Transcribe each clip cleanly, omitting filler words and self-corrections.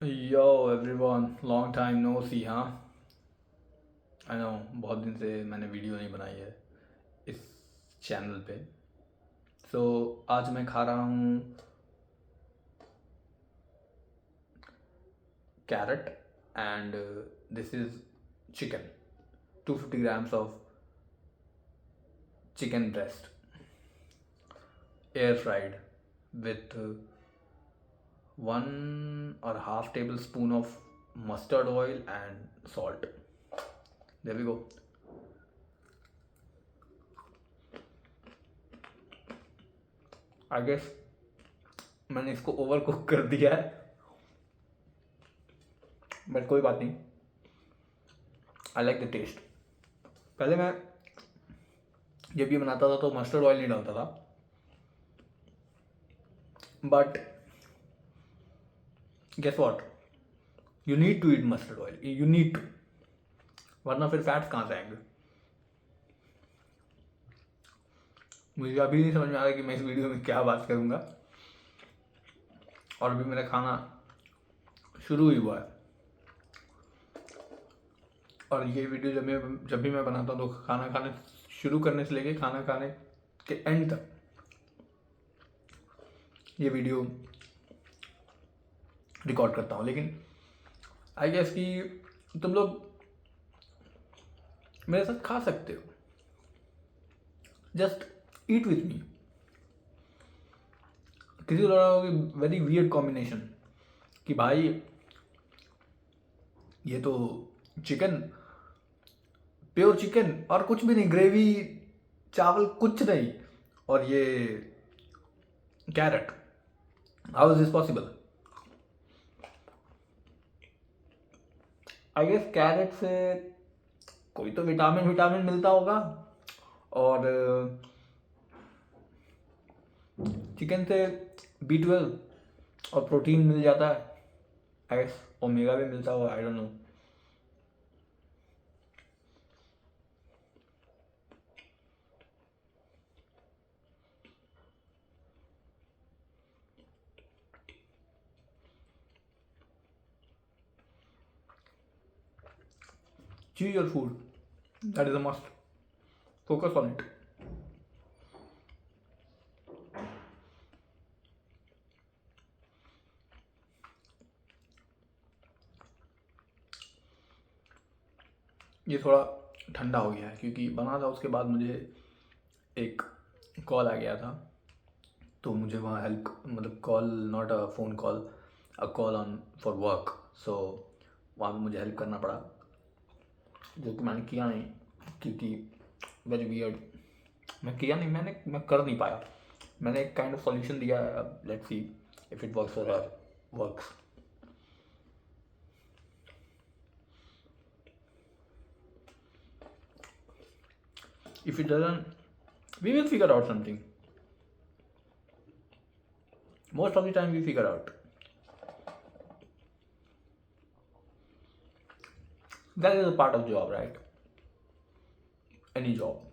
यो everyone, long time no see. हाँ, I no, बहुत दिन से मैंने वीडियो नहीं बनाई है इस चैनल पे। आज मैं खा रहा हूँ carrot and this is chicken, 250 grams of chicken breast, air fried with 1.5 tablespoon of mustard oil and salt. There we go. I guess मैंने इसको ओवर कुक कर दिया है, बट कोई बात नहीं। I like the taste. पहले मैं जब ये बनाता था तो मस्टर्ड ऑयल नहीं डालता था, but guess what, you need to eat mustard oil, you need to, वरना फिर फैट्स कहाँ से आएंगे। मुझे अभी नहीं समझ में आ रहा कि मैं इस वीडियो में क्या बात करूँगा, और अभी मेरा खाना शुरू ही हुआ है। और ये वीडियो जब भी मैं बनाता हूँ तो खाना खाने शुरू करने से लेके खाना खाने के एंड तक ये वीडियो रिकॉर्ड करता हूँ। लेकिन आई गेस कि तुम लोग मेरे साथ खा सकते हो, जस्ट ईट विथ मी। किसी को लग रहा होगा वेरी वियर्ड कॉम्बिनेशन कि भाई ये तो चिकन, प्योर चिकन और कुछ भी नहीं, ग्रेवी चावल कुछ नहीं, और ये carrot, how is this possible. I guess carrot से कोई तो विटामिन विटामिन मिलता होगा, और चिकन से B12 और प्रोटीन मिल जाता है। आई गेस ओमेगा भी मिलता होगा, I don't know. Choose your food, that is a must. Focus on it. ये थोड़ा ठंडा हो गया है क्योंकि बना था, उसके बाद मुझे एक कॉल आ गया था, तो मुझे वहाँ हेल्प, मतलब call, not a phone call, a call on for work, so वहाँ पे मुझे हेल्प करना पड़ा, जो कि मैंने किया नहीं क्योंकि वेरी वियर्ड। मैं कर नहीं पाया। मैंने एक काइंड ऑफ सॉल्यूशन दिया है, अब let's see if it works और works. If it doesn't, we will figure out something. Most of the time we figure out. That is a part of job, right? Any job.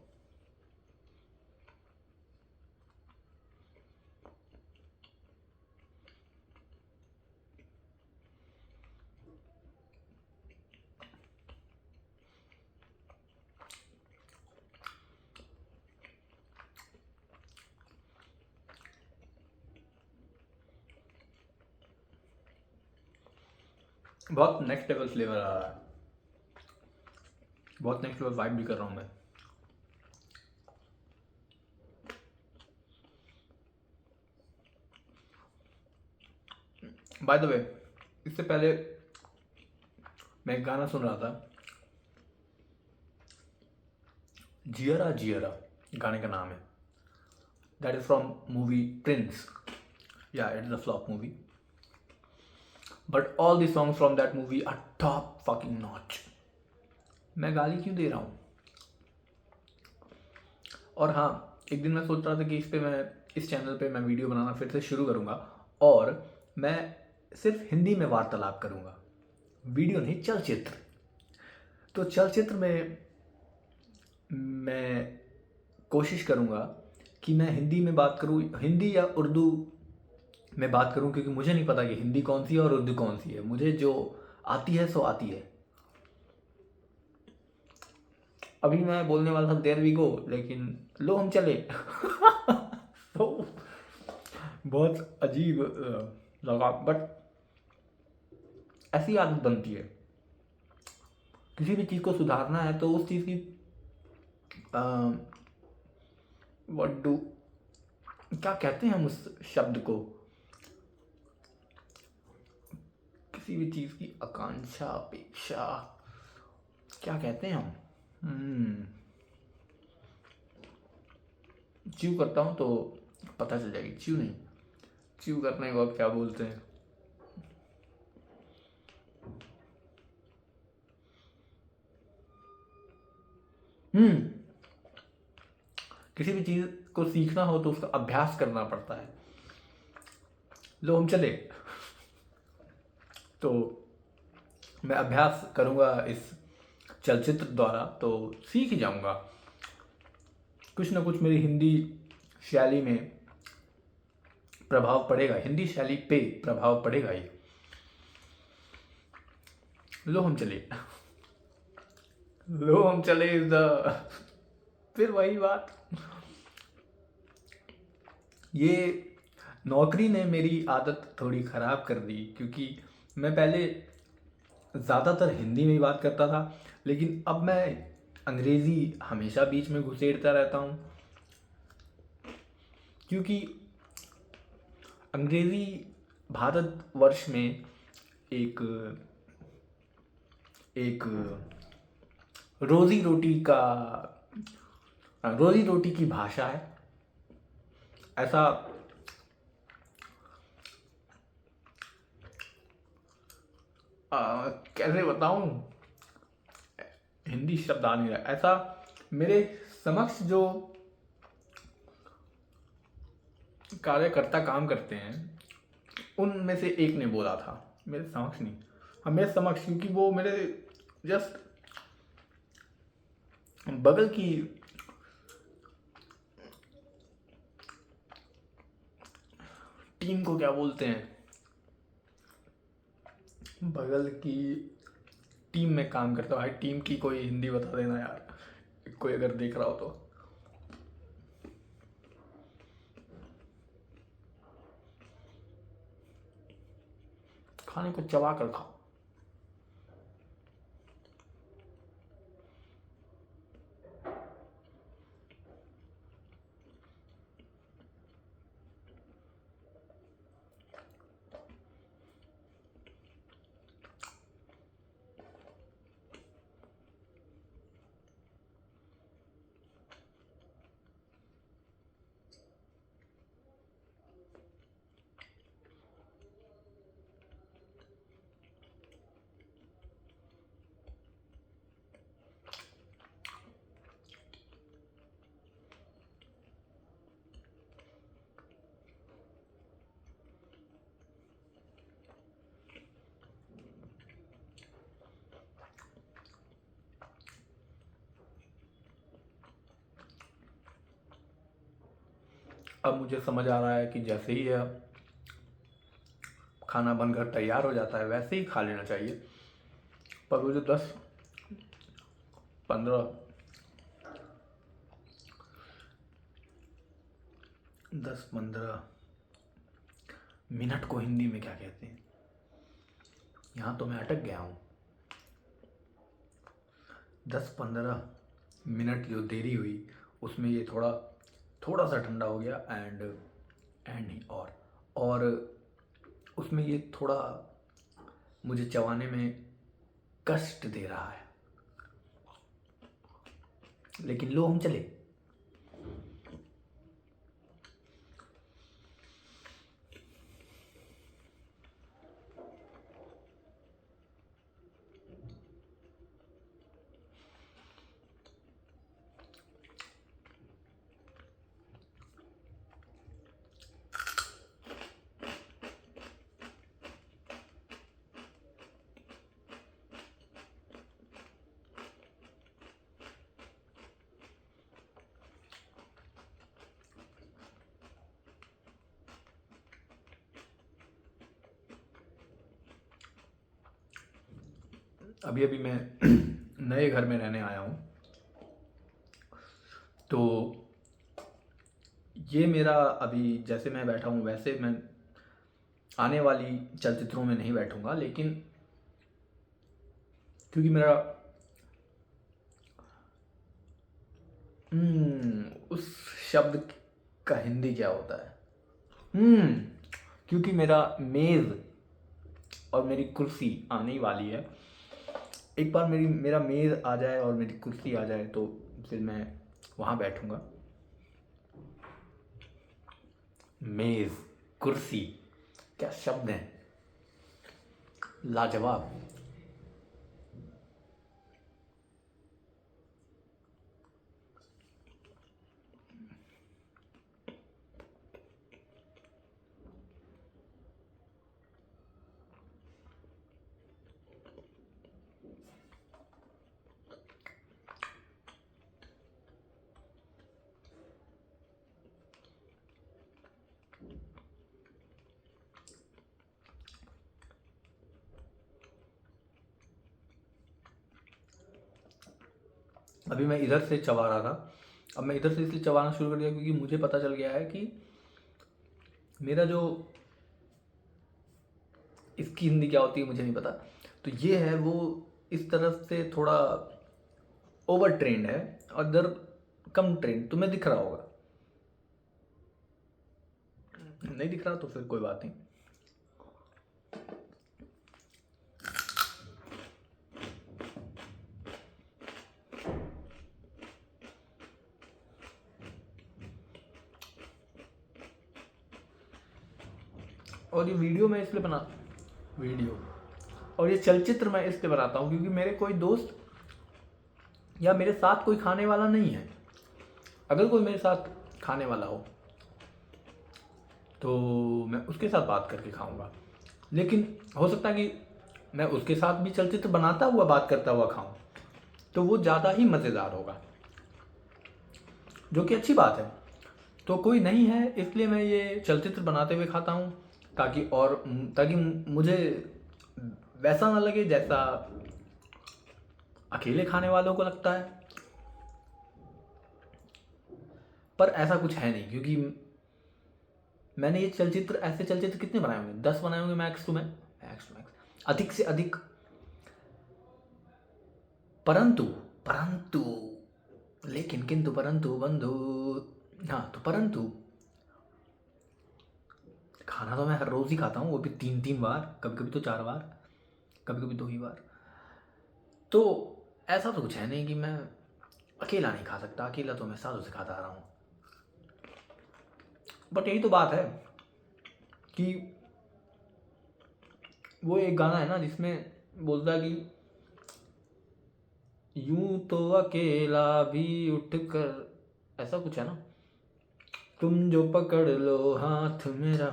बहुत next level flavour आ रहा है, बहुत next level vibe भी कर रहा हूँ मैं। By the way, इससे पहले मैं एक गाना सुन रहा था, जियरा जियरा गाने का नाम है, that is from movie Prince. Yeah it is a flop movie, but all the songs from that movie are top fucking notch. मैं गाली क्यों दे रहा हूँ। और हाँ, एक दिन मैं सोच रहा था कि इस चैनल पे मैं वीडियो बनाना फिर से शुरू करूँगा, और मैं सिर्फ हिंदी में वार्तालाप करूँगा, वीडियो नहीं, चलचित्र। तो चलचित्र में मैं कोशिश करूँगा कि मैं हिंदी में बात करूँ, हिंदी या उर्दू मैं बात करूं, क्योंकि मुझे नहीं पता कि हिंदी कौन सी है और उर्दू कौन सी है। मुझे जो आती है सो आती है। अभी मैं बोलने वाला था देयर वी गो, लेकिन लो हम चले। तो बहुत अजीब लगा, बट ऐसी आदत बनती है। किसी भी चीज़ को सुधारना है तो उस चीज़ की व्हाट डू क्या कहते हैं हम उस शब्द को, किसी भी चीज़ की आकांक्षा, अपेक्षा, क्या कहते हैं हम। च्यू करता हूँ तो पता चल जाएगी। च्यू नहीं, च्यू करने के बाद क्या बोलते हैं। किसी भी चीज़ को सीखना हो तो उसका अभ्यास करना पड़ता है। लो हम चले। तो मैं अभ्यास करूँगा इस चलचित्र द्वारा तो सीख ही जाऊँगा। कुछ ना कुछ मेरी हिंदी शैली में प्रभाव पड़ेगा, हिंदी शैली पे प्रभाव पड़ेगा ही। लो हम चले। लो हम चले इज द फिर वही बात। ये नौकरी ने मेरी आदत थोड़ी ख़राब कर दी, क्योंकि मैं पहले ज़्यादातर हिंदी में ही बात करता था, लेकिन अब मैं अंग्रेज़ी हमेशा बीच में घुसेड़ता रहता हूँ, क्योंकि अंग्रेज़ी भारतवर्ष में एक एक रोज़ी रोटी की भाषा है। ऐसा कैसे बताऊं, हिंदी शब्द आ नहीं रहा। ऐसा मेरे समक्ष जो कार्यकर्ता काम करते हैं उनमें से एक ने बोला था, मेरे समक्ष नहीं, हाँ मेरे समक्ष, क्योंकि वो मेरे जस्ट बगल की टीम को क्या बोलते हैं, बगल की टीम में काम करता हूँ। भाई टीम की कोई हिंदी बता देना यार, कोई अगर देख रहा हो तो। खाने को चबा कर खाओ। अब मुझे समझ आ रहा है कि जैसे ही यह खाना बनकर तैयार हो जाता है वैसे ही खा लेना चाहिए। पर वो जो 15 10-15 मिनट को हिंदी में क्या कहते हैं, यहाँ तो मैं अटक गया हूँ। 10-15 मिनट जो देरी हुई उसमें ये थोड़ा सा ठंडा हो गया एंड नहीं और उसमें ये थोड़ा मुझे चबाने में कष्ट दे रहा है, लेकिन लो हम चले। अभी अभी मैं नए घर में रहने आया हूँ, तो ये मेरा अभी जैसे मैं बैठा हूँ वैसे मैं आने वाली चलचित्रों में नहीं बैठूंगा, लेकिन क्योंकि मेरा उस शब्द का हिंदी क्या होता है, क्योंकि मेरा मेज़ और मेरी कुर्सी आने वाली है। एक बार मेरा मेज़ आ जाए और मेरी कुर्सी आ जाए तो फिर मैं वहाँ बैठूंगा। मेज़, कुर्सी, क्या शब्द हैं, लाजवाब। अभी मैं इधर से चबा रहा था, अब मैं इधर से इसलिए चबाना शुरू कर दिया क्योंकि मुझे पता चल गया है कि मेरा जो, इसकी हिंदी क्या होती है मुझे नहीं पता, तो ये है वो इस तरफ से थोड़ा ओवर ट्रेंड है और इधर कम ट्रेंड। तुम्हें दिख रहा होगा, नहीं दिख रहा तो फिर कोई बात नहीं। और ये वीडियो मैं इसलिए बना वीडियो और ये चलचित्र मैं इसलिए बनाता हूँ क्योंकि मेरे कोई दोस्त या मेरे साथ कोई खाने वाला नहीं है। अगर कोई मेरे साथ खाने वाला हो तो मैं उसके साथ बात करके खाऊंगा, लेकिन हो सकता है कि मैं उसके साथ भी चलचित्र बनाता हुआ बात करता हुआ खाऊं, तो वो ज़्यादा ही मज़ेदार होगा, जो कि अच्छी बात है। तो कोई नहीं है इसलिए मैं ये चलचित्र बनाते हुए खाता हूँ, ताकि मुझे वैसा ना लगे जैसा अकेले खाने वालों को लगता है। पर ऐसा कुछ है नहीं, क्योंकि मैंने ये चलचित्र, ऐसे चलचित्र कितने बनाए होंगे, 10 बनाए होंगे मैक्स टू मैक्स, अधिक से अधिक। परंतु परंतु लेकिन किंतु परंतु बंधु, हाँ तो परंतु खाना तो मैं हर रोज़ ही खाता हूँ, वो भी 3-3 बार, कभी कभी तो 4 बार, कभी कभी 2 ही बार। तो ऐसा तो कुछ है नहीं कि मैं अकेला नहीं खा सकता, अकेला तो मैं सालों से खाता आ रहा हूँ। बट यही तो बात है कि वो एक गाना है ना जिसमें बोलता है कि यूं तो अकेला भी उठकर, ऐसा कुछ है ना, तुम जो पकड़ लो हाथ मेरा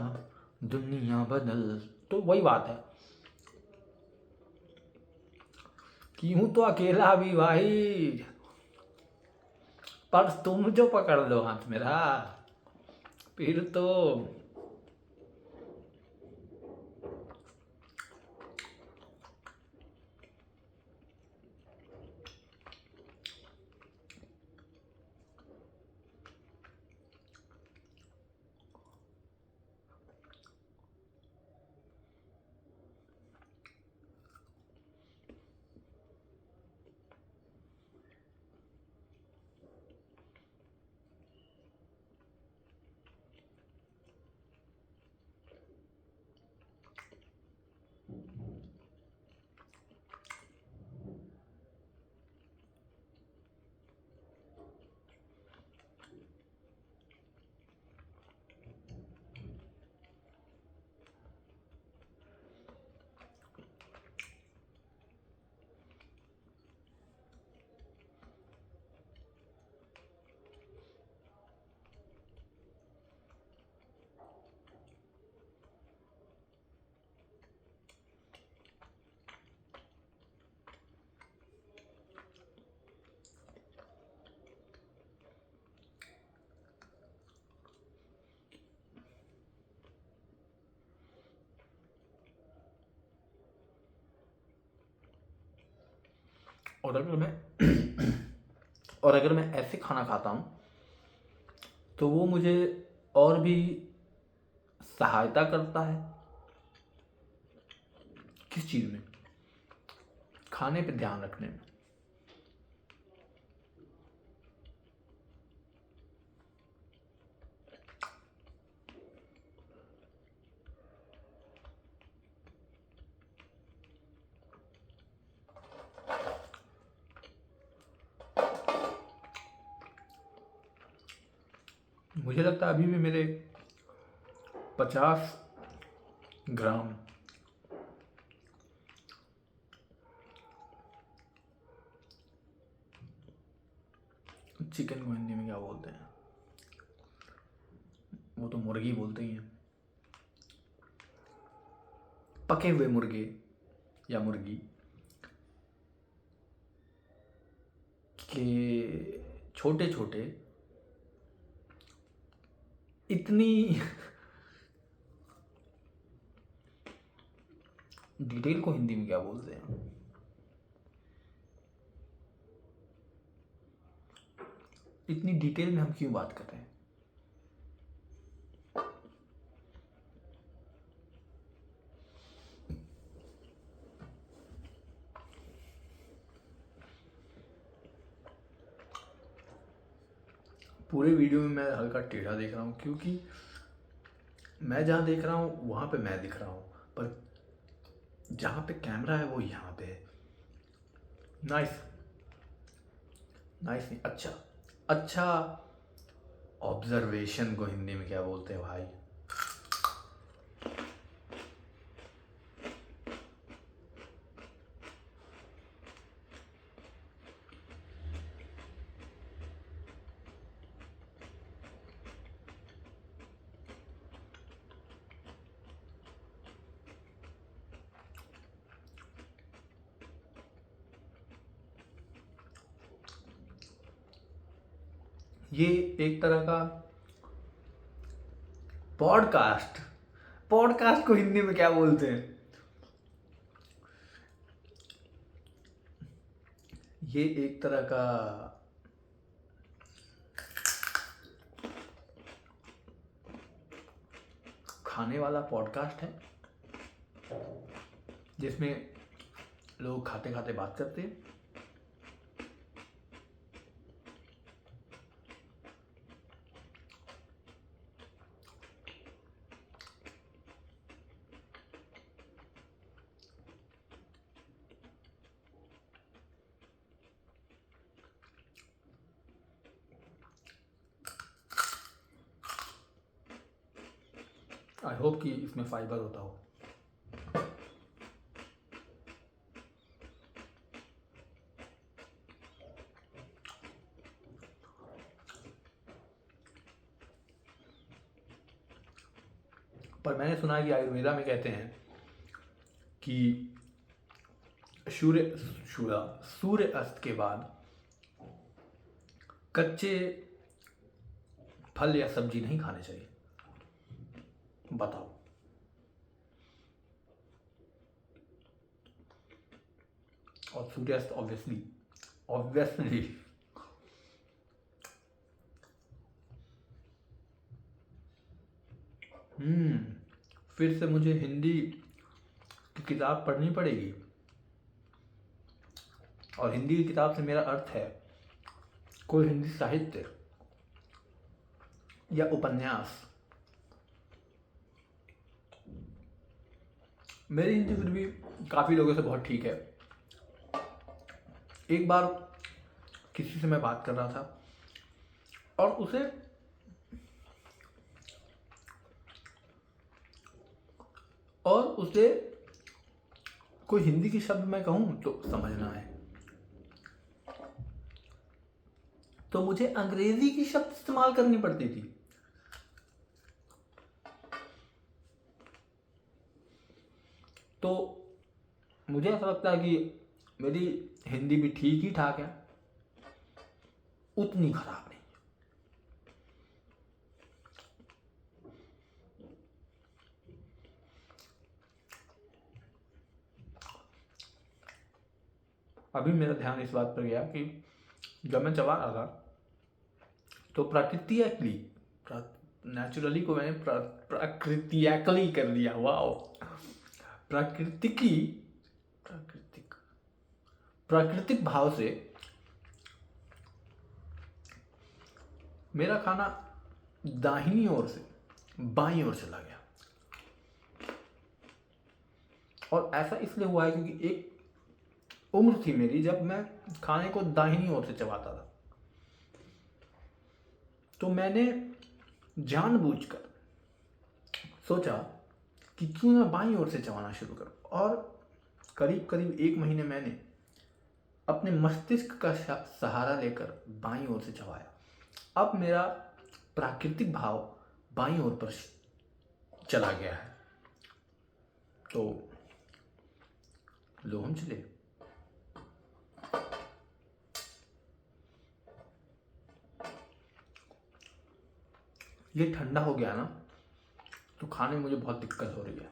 दुनिया बदल। तो वही बात है कि यूं तो अकेला भी भाई, पर तुम जो पकड़ लो हाथ मेरा फिर तो। और अगर मैं और अगर मैं ऐसे खाना खाता हूँ तो वो मुझे और भी सहायता करता है। किस चीज़ में? खाने पे ध्यान रखने में। मुझे लगता है अभी भी मेरे 50 ग्राम चिकन को हिंदी में क्या बोलते हैं? वो तो मुर्गी बोलते ही हैं। पके हुए मुर्गे या मुर्गी के छोटे छोटे इतनी डिटेल को हिंदी में क्या बोलते हैं? इतनी डिटेल में हम क्यों बात कर रहे हैं? पूरे वीडियो में मैं हल्का टेढ़ा देख रहा हूँ क्योंकि मैं जहाँ देख रहा हूँ वहाँ पे मैं दिख रहा हूँ, पर जहाँ पे कैमरा है वो यहाँ पे है। नाइस नाइस नहीं, अच्छा अच्छा। ऑब्जर्वेशन को हिंदी में क्या बोलते हैं भाई? ये एक तरह का पॉडकास्ट पॉडकास्ट को हिंदी में क्या बोलते हैं? ये एक तरह का खाने वाला पॉडकास्ट है जिसमें लोग खाते खाते बात करते हैं। आई होप कि इसमें फाइबर होता हो। पर मैंने सुना है कि आयुर्वेदा में कहते हैं कि सूर्य सूर्य सूर्य अस्त के बाद कच्चे फल या सब्जी नहीं खाने चाहिए। बताओ। और सूर्यास्त ऑब्वियसली ऑब्वियसली फिर से मुझे हिंदी की किताब पढ़नी पड़ेगी। और हिंदी की किताब से मेरा अर्थ है कोई हिंदी साहित्य या उपन्यास। मेरी हिंदी फिर भी काफ़ी लोगों से बहुत ठीक है। एक बार किसी से मैं बात कर रहा था और उसे कोई हिंदी की शब्द मैं कहूँ तो समझना है, तो मुझे अंग्रेजी की शब्द इस्तेमाल करनी पड़ती थी। तो मुझे ऐसा लगता है कि मेरी हिंदी भी ठीक ही ठाक है, उतनी खराब नहीं। अभी मेरा ध्यान इस बात पर गया कि जब मैं चबा रहा था तो प्राकृतिकली नेचुरली को मैंने प्राकृतिकली कर दिया। वाओ, प्राकृतिकी प्राकृतिक प्राकृतिक भाव से मेरा खाना दाहिनी ओर से बाईं ओर चला गया। और ऐसा इसलिए हुआ है क्योंकि एक उम्र थी मेरी जब मैं खाने को दाहिनी ओर से चबाता था, तो मैंने जानबूझकर सोचा कि क्यों ना बाईं ओर से चबाना शुरू करूं। और करीब करीब 1 महीने मैंने अपने मस्तिष्क का सहारा लेकर बाईं ओर से चबाया। अब मेरा प्राकृतिक भाव बाईं ओर पर चला गया है। तो लो हम चले। ये ठंडा हो गया ना, तो खाने में मुझे बहुत दिक्कत हो रही है।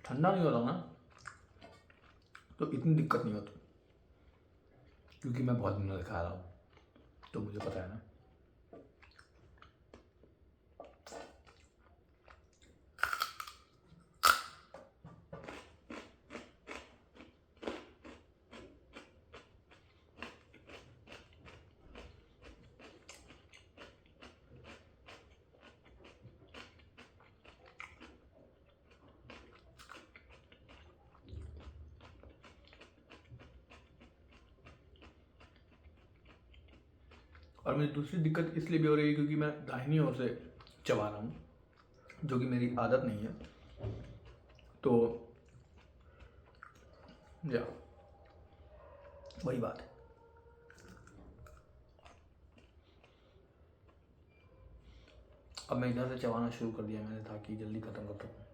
ठंडा नहीं होता ना तो इतनी दिक्कत नहीं होती, क्योंकि मैं बहुत दिनों से खा रहा हूँ, तो मुझे पता है ना। और मुझे दूसरी दिक्कत इसलिए भी हो रही है क्योंकि मैं दाहिनी ओर से चबा रहा हूँ, जो कि मेरी आदत नहीं है। तो या वही बात है। अब मैं इधर से चबाना शुरू कर दिया मैंने, ताकि जल्दी ख़त्म कर सकूँ।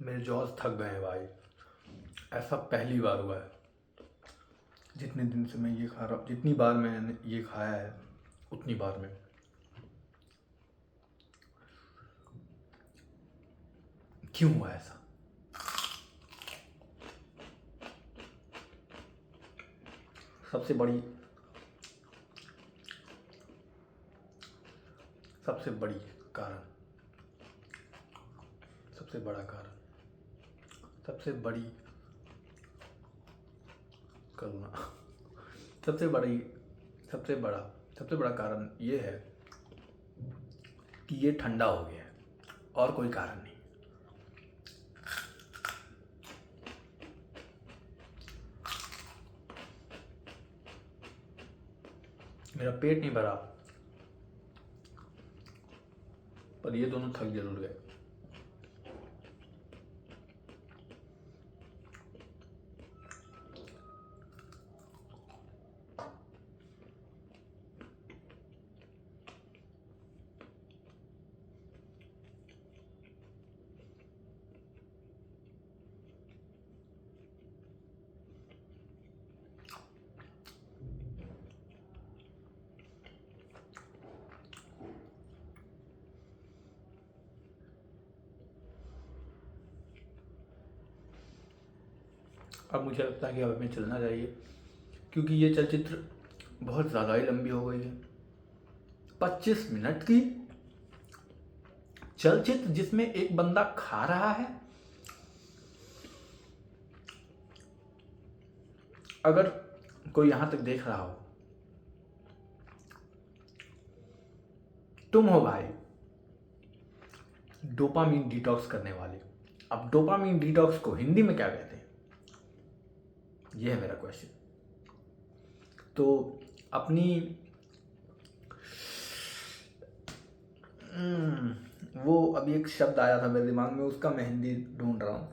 मेरे जॉस थक गए हैं भाई। ऐसा पहली बार हुआ है जितने दिन से मैं ये खा रहा हूँ, जितनी बार मैंने ये खाया है उतनी बार में। क्यों हुआ ऐसा? सबसे बड़ी सबसे बड़ी कारण सबसे बड़ा कारण सबसे बड़ी करुणा सबसे बड़ा कारण ये है कि ये ठंडा हो गया है, और कोई कारण नहीं। मेरा पेट नहीं भरा, पर ये दोनों थक जरूर गए। अब मुझे लगता है कि अब हमें चलना चाहिए, क्योंकि ये चलचित्र बहुत ज़्यादा ही लंबी हो गई है। 25 मिनट की चलचित्र जिसमें एक बंदा खा रहा है। अगर कोई यहाँ तक देख रहा हो, तुम हो भाई डोपामीन डिटॉक्स करने वाले। अब डोपामीन डिटॉक्स को हिंदी में क्या कहते हैं, ये है मेरा क्वेश्चन। तो अपनी वो अभी एक शब्द आया था मेरे दिमाग में, उसका मैं हिंदी ढूंढ रहा हूँ।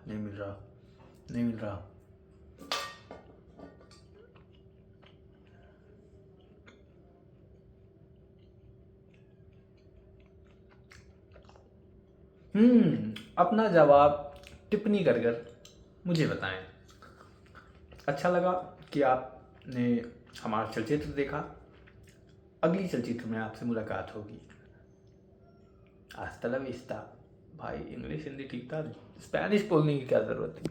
नहीं मिल रहा, नहीं मिल रहा। अपना जवाब टिप्पणी कर कर मुझे बताएं। अच्छा लगा कि आपने हमारा चलचित्र देखा। अगली चलचित्र में आपसे मुलाकात होगी। हasta la vista। भाई इंग्लिश हिंदी ठीक था, स्पेनिश बोलने की क्या ज़रूरत थी।